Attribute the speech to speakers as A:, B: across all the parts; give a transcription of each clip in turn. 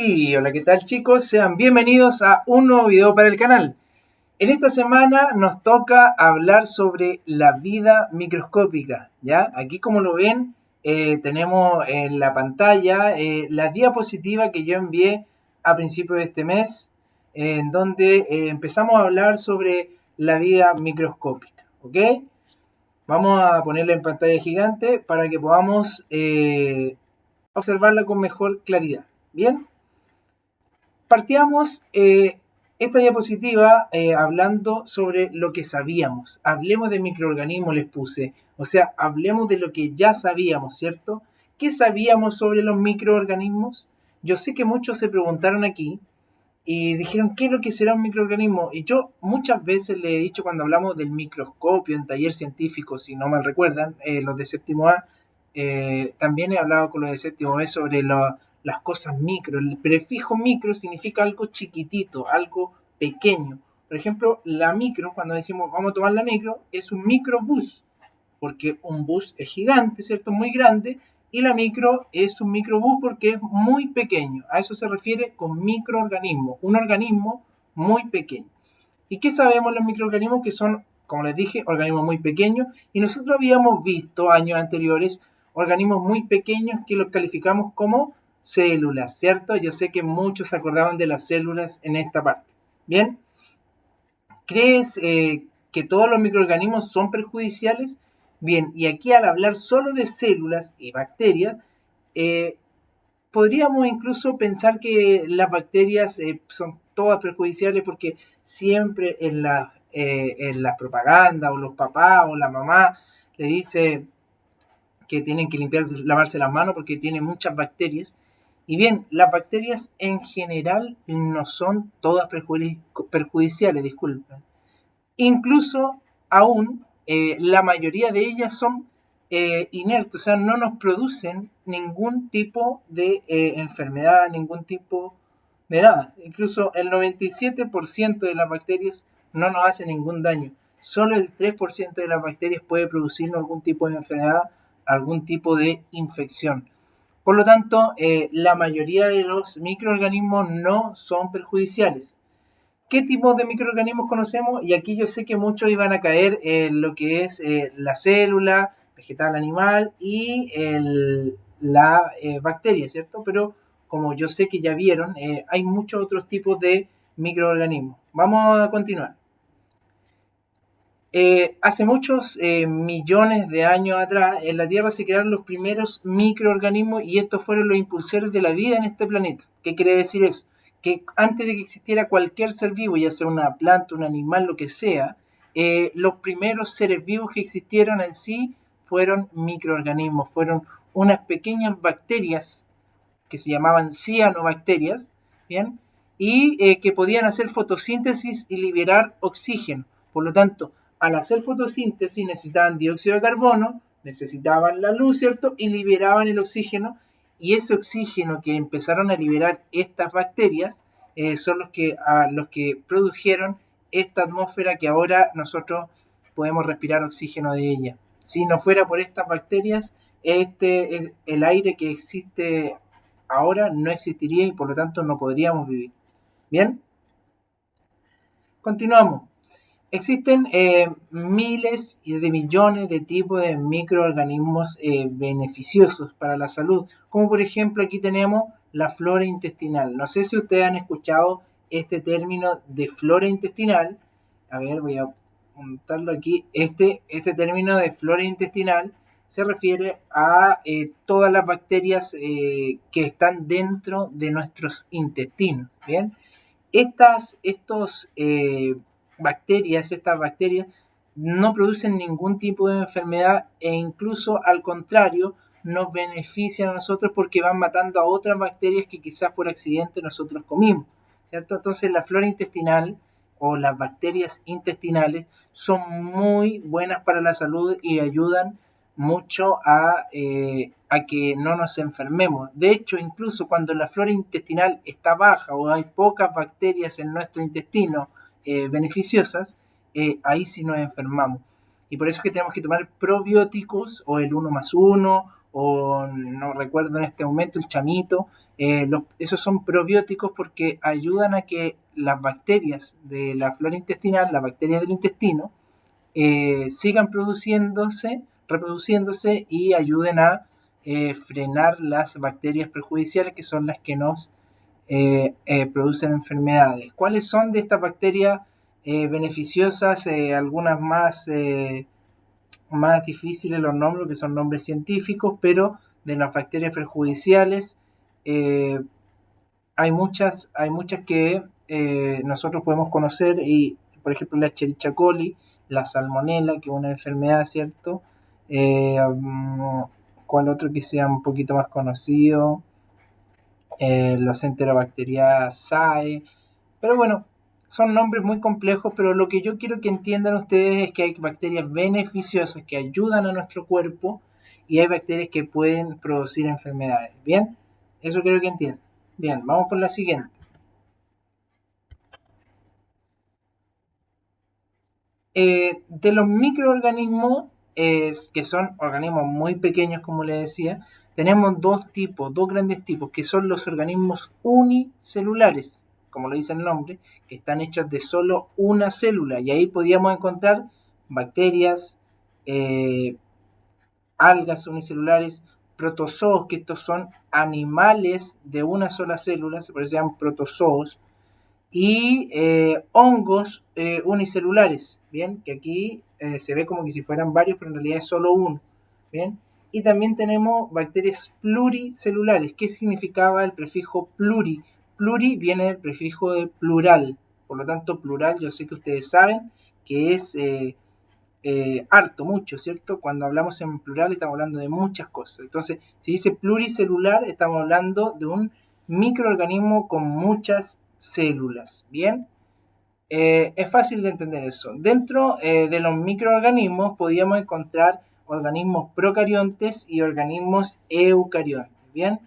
A: Y hola, ¿qué tal chicos? Sean bienvenidos a un nuevo video para el canal. En esta semana nos toca hablar sobre la vida microscópica, ¿ya? Aquí como lo ven, tenemos en la pantalla la diapositiva que yo envié a principios de este mes, en donde empezamos a hablar sobre la vida microscópica, ¿ok? Vamos a ponerla en pantalla gigante para que podamos observarla con mejor claridad, ¿bien? Partíamos esta diapositiva hablando sobre lo que sabíamos. Hablemos de microorganismos, les puse. O sea, hablemos de lo que ya sabíamos, ¿cierto? ¿Qué sabíamos sobre los microorganismos? Yo sé que muchos se preguntaron aquí y dijeron, ¿qué es lo que será un microorganismo? Y yo muchas veces le he dicho cuando hablamos del microscopio en taller científico, si no mal recuerdan, los de séptimo A, también he hablado con los de séptimo B sobre las cosas micro. El prefijo micro significa algo chiquitito, algo pequeño. Por ejemplo, la micro, cuando decimos vamos a tomar la micro, es un microbús, porque un bus es gigante, ¿cierto? Muy grande, y la micro es un microbús porque es muy pequeño. A eso se refiere con microorganismo, un organismo muy pequeño. ¿Y qué sabemos los microorganismos? Que son, como les dije, organismos muy pequeños, y nosotros habíamos visto años anteriores organismos muy pequeños que los calificamos como células, ¿cierto? Yo sé que muchos se acordaban de las células en esta parte. Bien, ¿crees que todos los microorganismos son perjudiciales? Bien, y aquí al hablar solo de células y bacterias, eh, podríamos incluso pensar que las bacterias son todas perjudiciales porque siempre en la propaganda o los papás o la mamá le dice que tienen que lavarse las manos porque tienen muchas bacterias. Y bien, las bacterias en general no son todas perjudiciales, disculpen. Incluso aún la mayoría de ellas son inertes, o sea, no nos producen ningún tipo de enfermedad, ningún tipo de nada. Incluso el 97% de las bacterias no nos hace ningún daño. Solo el 3% de las bacterias puede producirnos algún tipo de enfermedad, algún tipo de infección. Por lo tanto, la mayoría de los microorganismos no son perjudiciales. ¿Qué tipos de microorganismos conocemos? Y aquí yo sé que muchos iban a caer en lo que es la célula, vegetal, animal y la bacteria, ¿cierto? Pero como yo sé que ya vieron, hay muchos otros tipos de microorganismos. Vamos a continuar. Hace muchos millones de años atrás, en la Tierra se crearon los primeros microorganismos y estos fueron los impulsores de la vida en este planeta. ¿Qué quiere decir eso? Que antes de que existiera cualquier ser vivo, ya sea una planta, un animal, lo que sea, los primeros seres vivos que existieron en sí fueron microorganismos, fueron unas pequeñas bacterias que se llamaban cianobacterias, ¿bien? Y que podían hacer fotosíntesis y liberar oxígeno. Por lo tanto, al hacer fotosíntesis necesitaban dióxido de carbono, necesitaban la luz, ¿cierto? Y liberaban el oxígeno. Y ese oxígeno que empezaron a liberar estas bacterias son los que produjeron esta atmósfera que ahora nosotros podemos respirar oxígeno de ella. Si no fuera por estas bacterias, el aire que existe ahora no existiría y por lo tanto no podríamos vivir. Bien, continuamos. Existen miles de millones de tipos de microorganismos beneficiosos para la salud, como por ejemplo aquí tenemos la flora intestinal. No sé si ustedes han escuchado este término de flora intestinal. A ver, voy a apuntarlo aquí. Este término de flora intestinal se refiere a todas las bacterias que están dentro de nuestros intestinos. Bien, estas bacterias no producen ningún tipo de enfermedad e incluso al contrario nos benefician a nosotros porque van matando a otras bacterias que quizás por accidente nosotros comimos, ¿cierto? Entonces la flora intestinal o las bacterias intestinales son muy buenas para la salud y ayudan mucho a que no nos enfermemos. De hecho, incluso cuando la flora intestinal está baja o hay pocas bacterias en nuestro intestino beneficiosas, ahí sí nos enfermamos. Y por eso es que tenemos que tomar probióticos o el 1+1 o no recuerdo en este momento, el chamito. Esos son probióticos porque ayudan a que las bacterias de la flora intestinal, las bacterias del intestino, sigan reproduciéndose y ayuden a frenar las bacterias perjudiciales que son las que nos producen enfermedades. ¿Cuáles son de estas bacterias beneficiosas? Algunas más difíciles los nombres, que son nombres científicos, pero de las bacterias perjudiciales eh, hay muchas que nosotros podemos conocer, y por ejemplo la Escherichia coli, la salmonella, que es una enfermedad, ¿cierto? ¿Cuál otro que sea un poquito más conocido? Los Enterobacteriaceae, pero bueno, son nombres muy complejos, pero lo que yo quiero que entiendan ustedes es que hay bacterias beneficiosas que ayudan a nuestro cuerpo y hay bacterias que pueden producir enfermedades. Bien, eso quiero que entiendan. Bien, vamos por la siguiente. De los microorganismos, que son organismos muy pequeños, como les decía, tenemos dos grandes tipos, que son los organismos unicelulares, como lo dice el nombre, que están hechos de solo una célula. Y ahí podíamos encontrar bacterias, eh, algas unicelulares, protozoos, que estos son animales de una sola célula, por eso se llaman protozoos, y hongos unicelulares, ¿bien? Que aquí se ve como que si fueran varios, pero en realidad es solo uno, ¿bien? Y también tenemos bacterias pluricelulares. ¿Qué significaba el prefijo pluri? Pluri viene del prefijo de plural, por lo tanto plural yo sé que ustedes saben que es harto, mucho, ¿cierto? Cuando hablamos en plural estamos hablando de muchas cosas. Entonces, si dice pluricelular, estamos hablando de un microorganismo con muchas células, ¿bien? Es fácil de entender eso. Dentro de los microorganismos podíamos encontrar organismos procariontes y organismos eucariontes, ¿bien?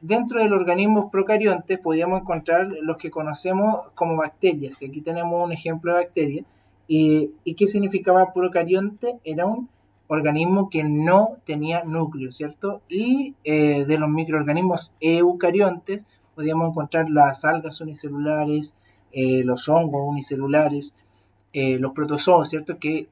A: Dentro de los organismos procariontes podíamos encontrar los que conocemos como bacterias. Y aquí tenemos un ejemplo de bacteria. ¿Y qué significaba procarionte? Era un organismo que no tenía núcleo, ¿cierto? Y de los microorganismos eucariontes podíamos encontrar las algas unicelulares, los hongos unicelulares, los protozoos, ¿cierto? Que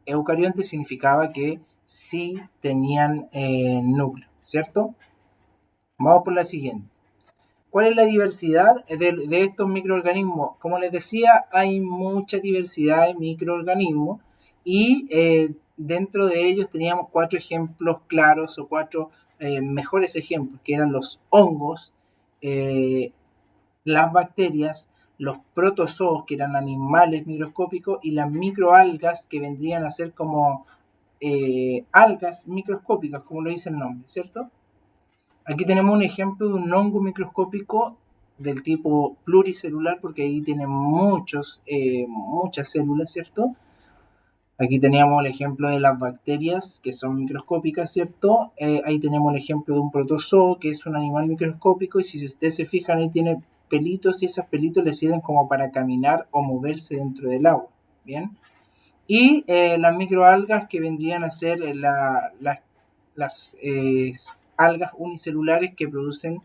A: eucarionte significaba que sí tenían núcleo, ¿cierto? Vamos por la siguiente. ¿Cuál es la diversidad de estos microorganismos? Como les decía, hay mucha diversidad de microorganismos y dentro de ellos teníamos 4 ejemplos claros o 4 mejores ejemplos, que eran los hongos, eh, las bacterias, los protozoos, que eran animales microscópicos, y las microalgas, que vendrían a ser como algas microscópicas, como lo dice el nombre, ¿cierto? Aquí tenemos un ejemplo de un hongo microscópico del tipo pluricelular, porque ahí tiene muchas células, ¿cierto? Aquí teníamos el ejemplo de las bacterias, que son microscópicas, ¿cierto? Ahí tenemos el ejemplo de un protozoo, que es un animal microscópico, y si ustedes se fijan, ahí tiene pelitos, y esos pelitos le sirven como para caminar o moverse dentro del agua, ¿bien? Y las microalgas, que vendrían a ser las algas unicelulares que producen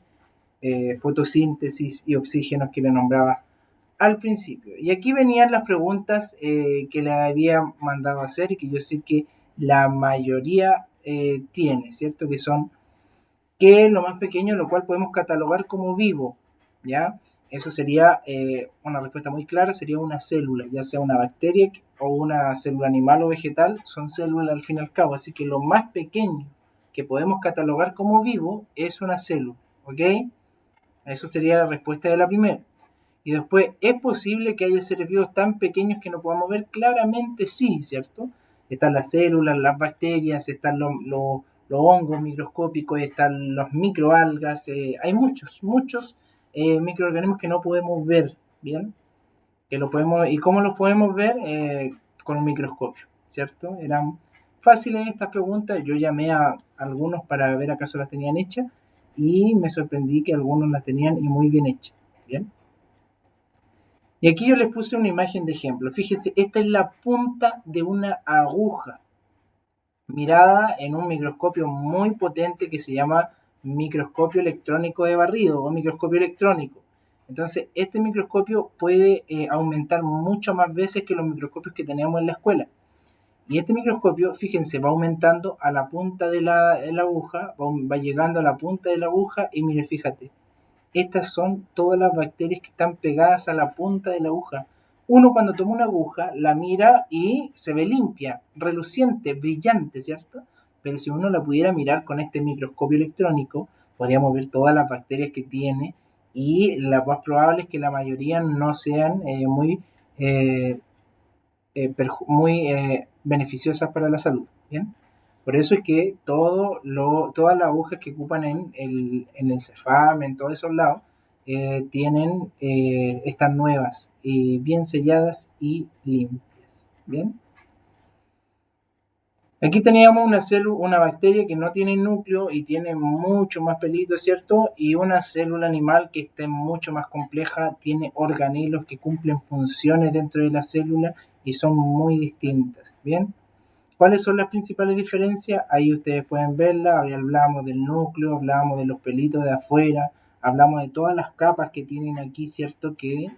A: fotosíntesis y oxígeno, que le nombraba al principio. Y aquí venían las preguntas que le había mandado a hacer y que yo sé que la mayoría tiene, ¿cierto? Que son, ¿qué es lo más pequeño, lo cual podemos catalogar como vivo? ¿Ya? Eso sería una respuesta muy clara, sería una célula, ya sea una bacteria o una célula animal o vegetal, son células al fin y al cabo. Así que lo más pequeño que podemos catalogar como vivo es una célula, ¿ok? Eso sería la respuesta de la primera. Y después, ¿es posible que haya seres vivos tan pequeños que no podamos ver? Claramente sí, ¿cierto? Están las células, las bacterias, están los hongos microscópicos, están los microalgas, hay muchos microorganismos que no podemos ver, ¿bien? ¿Y cómo los podemos ver? Con un microscopio, ¿cierto? Eran fáciles estas preguntas, yo llamé a algunos para ver acaso las tenían hechas y me sorprendí que algunos las tenían y muy bien hechas, ¿bien? Y aquí yo les puse una imagen de ejemplo. Fíjense, esta es la punta de una aguja. mirada en un microscopio muy potente que se llama microscopio electrónico de barrido o microscopio electrónico. Entonces, este microscopio puede aumentar mucho más veces que los microscopios que tenemos en la escuela. Y este microscopio, fíjense, va aumentando a la punta de la aguja, va llegando a la punta de la aguja y mire, fíjate, estas son todas las bacterias que están pegadas a la punta de la aguja. Uno cuando toma una aguja la mira y se ve limpia, reluciente, brillante, ¿cierto? Pero si uno la pudiera mirar con este microscopio electrónico, podríamos ver todas las bacterias que tiene y lo más probable es que la mayoría no sean eh, muy beneficiosas para la salud. ¿Bien? Por eso es que todas las agujas que ocupan en el Cefam, en todos esos lados, tienen estas nuevas y bien selladas y limpias. ¿Bien? Aquí teníamos una bacteria que no tiene núcleo y tiene mucho más pelito, ¿cierto? Y una célula animal que está mucho más compleja, tiene organelos que cumplen funciones dentro de la célula y son muy distintas, ¿bien? ¿Cuáles son las principales diferencias? Ahí ustedes pueden verla, ahí hablamos del núcleo, hablamos de los pelitos de afuera, hablamos de todas las capas que tienen aquí, ¿cierto? Que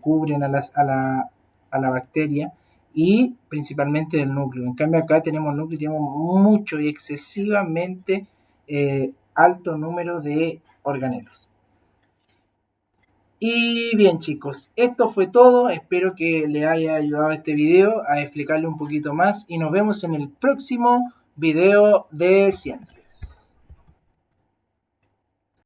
A: cubren a la bacteria y principalmente del núcleo. En cambio acá tenemos núcleo y tenemos mucho y excesivamente alto número de organelos. Y bien chicos, esto fue todo, espero que les haya ayudado este video a explicarle un poquito más y nos vemos en el próximo video de ciencias.